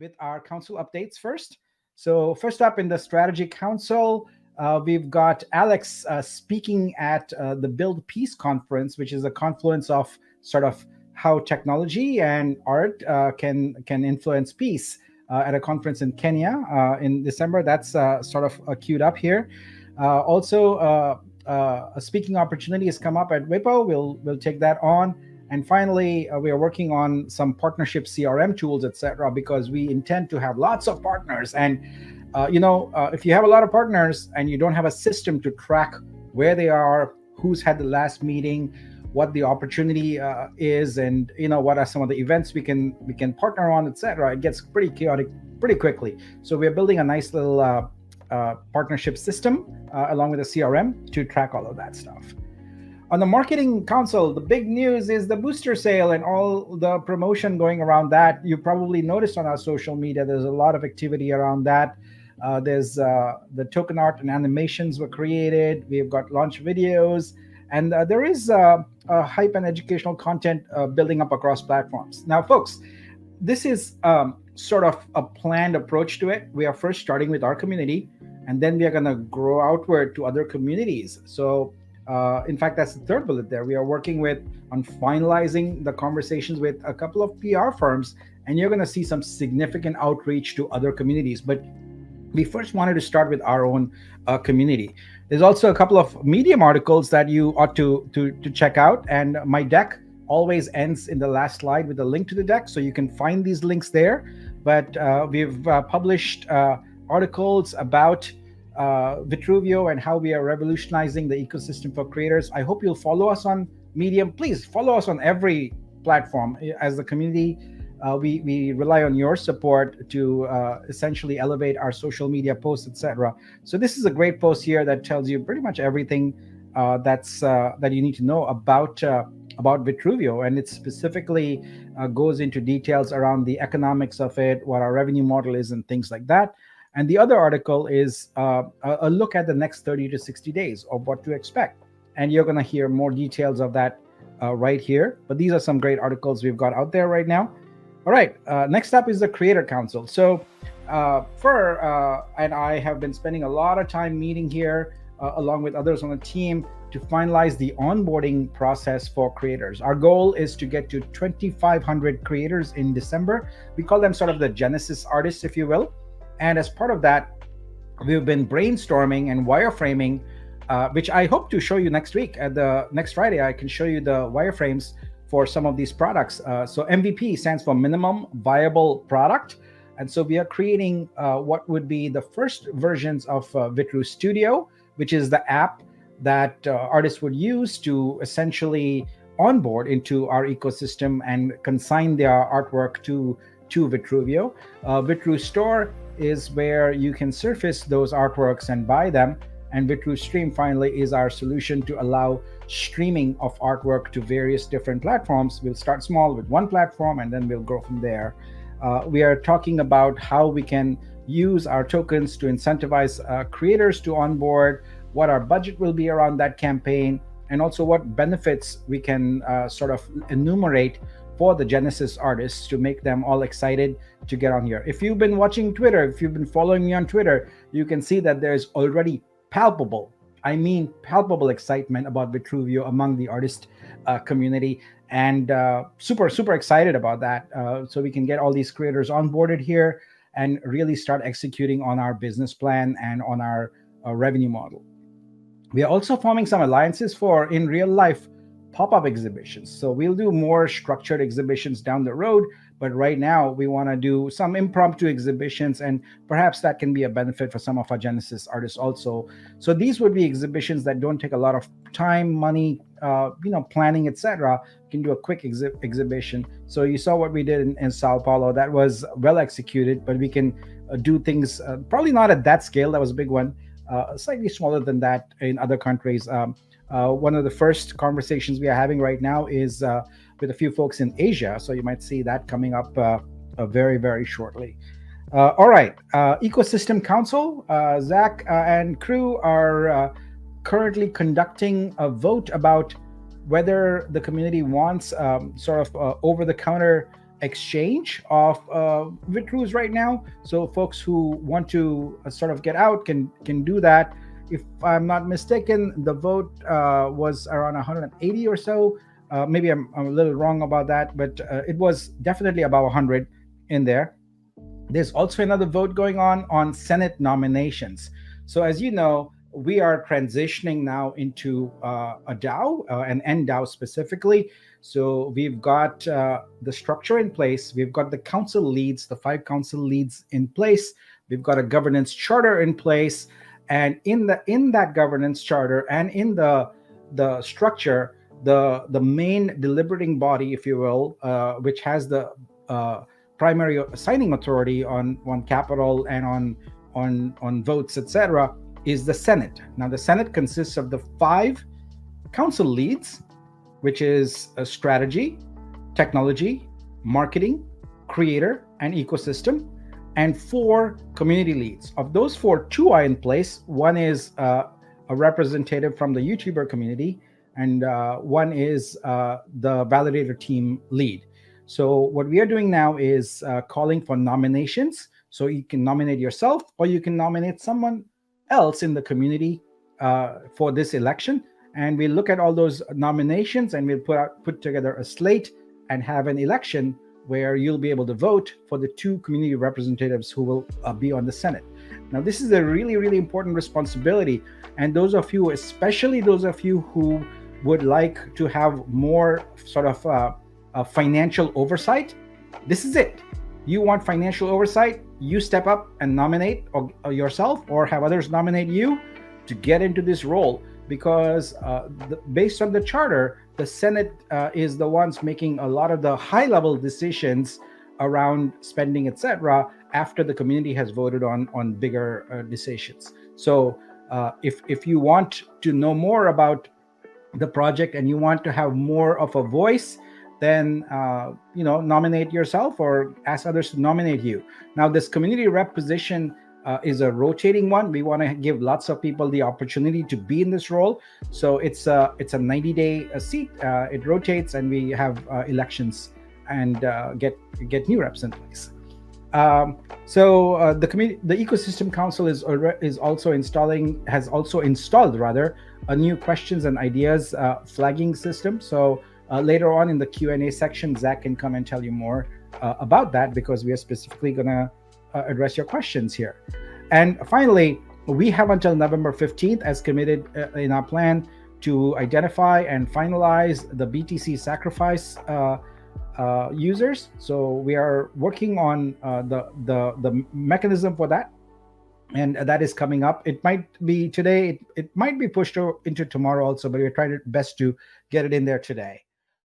with our council updates first. So, first up in the strategy council, we've got Alex speaking at the Build Peace conference, which is a confluence of sort of how technology and art can influence peace at a conference in Kenya in December. That's sort of queued up here. Also, a speaking opportunity has come up at WIPO. We'll take that on. And finally, we are working on some partnership CRM tools, etc., because we intend to have lots of partners. And if you have a lot of partners and you don't have a system to track where they are, who's had the last meeting, what the opportunity is, and what are some of the events we can partner on, etc., it gets pretty chaotic pretty quickly. So we're building a nice little partnership system along with a CRM to track all of that stuff. On the marketing council, the big news is the booster sale and all the promotion going around that. You probably noticed on our social media, there's a lot of activity around that. There's the token art and animations were created. We've got launch videos, and there is hype and educational content building up across platforms. Now, folks, this is sort of a planned approach to it. We are first starting with our community, and then we are going to grow outward to other communities. So in fact, that's the third bullet there. We are working on finalizing the conversations with a couple of PR firms, and you're going to see some significant outreach to other communities. But we first wanted to start with our own community. There's also a couple of Medium articles that you ought to check out, and my deck always ends in the last slide with a link to the deck, so you can find these links there. But we've published articles about Vitruvio and how we are revolutionizing the ecosystem for creators. I hope you'll follow us on Medium. Please follow us on every platform. As the community, we rely on your support to essentially elevate our social media posts, etc. So this is a great post here that tells you pretty much everything that you need to know about Vitruvio, and it specifically goes into details around the economics of it, what our revenue model is, and things like that. And the other article is a look at the next 30 to 60 days of what to expect. And you're going to hear more details of that right here. But these are some great articles we've got out there right now. All right, next up is the Creator Council. So and I have been spending a lot of time meeting here along with others on the team to finalize the onboarding process for creators. Our goal is to get to 2,500 creators in December. We call them sort of the Genesis artists, if you will. And as part of that, we've been brainstorming and wireframing, which I hope to show you next week. At the next Friday, I can show you the wireframes for some of these products. So MVP stands for Minimum Viable Product. And so we are creating what would be the first versions of Vitru Studio, which is the app that artists would use to essentially onboard into our ecosystem and consign their artwork to Vitruvio. Vitru Store is where you can surface those artworks and buy them. And Vitru Stream finally is our solution to allow streaming of artwork to various different platforms. We'll start small with one platform and then we'll grow from there. We are talking about how we can use our tokens to incentivize creators to onboard, what our budget will be around that campaign, and also what benefits we can sort of enumerate for the Genesis artists to make them all excited to get on here. If you've been watching Twitter, if you've been following me on Twitter, you can see that there's already palpable excitement about Vitruvio among the artist community, and super excited about that. So we can get all these creators onboarded here and really start executing on our business plan and on our revenue model. We are also forming some alliances for in real life pop-up exhibitions. So we'll do more structured exhibitions down the road, but right now we want to do some impromptu exhibitions, and perhaps that can be a benefit for some of our Genesis artists also. So these would be exhibitions that don't take a lot of time, money, planning, etc. You can do a quick exhibition. So you saw what we did in Sao Paulo. That was well executed, but we can do things probably not at that scale. That was a big one. Slightly smaller than that in other countries. One of the first conversations we are having right now is with a few folks in Asia. So you might see that coming up very, very shortly. All right, Ecosystem Council, Zach and crew are currently conducting a vote about whether the community wants sort of over-the-counter exchange of Vitru's right now. So folks who want to sort of get out can do that. If I'm not mistaken, the vote was around 180 or so. Maybe I'm a little wrong about that, but it was definitely above 100 in there. There's also another vote going on Senate nominations. So as you know, we are transitioning now into a DAO, an NDAO specifically. So we've got the structure in place. We've got the council leads, the 5 council leads in place. We've got a governance charter in place, and in that governance charter and in the structure, the main deliberating body, if you will, which has the primary signing authority on capital and on votes, etc., is the Senate. Now, the Senate consists of the 5 council leads, which is a strategy, technology, marketing, creator, and ecosystem, and 4 community leads. Of those 4, 2 are in place. One is a representative from the YouTuber community, and one is the validator team lead. So what we are doing now is calling for nominations. So you can nominate yourself, or you can nominate someone else in the community for this election. And we'll look at all those nominations, and we'll put together a slate and have an election where you'll be able to vote for the 2 community representatives who will be on the Senate. Now, this is a really, really important responsibility. And those of you, especially those of you who would like to have more sort of financial oversight, this is it. You want financial oversight, you step up and nominate or yourself, or have others nominate you to get into this role, because based on the charter, the Senate is the ones making a lot of the high-level decisions around spending, etc., after the community has voted on bigger decisions. So if you want to know more about the project and you want to have more of a voice, then nominate yourself or ask others to nominate you. Now, this community rep position is a rotating one. We want to give lots of people the opportunity to be in this role. So it's a 90-day seat. It rotates, and we have elections and get new reps in place. So the ecosystem council has also installed a new questions and ideas flagging system. So later on in the Q&A section, Zach can come and tell you more about that, because we are specifically going to address your questions here. And finally, we have until November 15th as committed in our plan to identify and finalize the BTC sacrifice users. So we are working on the mechanism for that, and that is coming up. It might be today, it might be pushed into tomorrow also, but we're trying our best to get it in there today.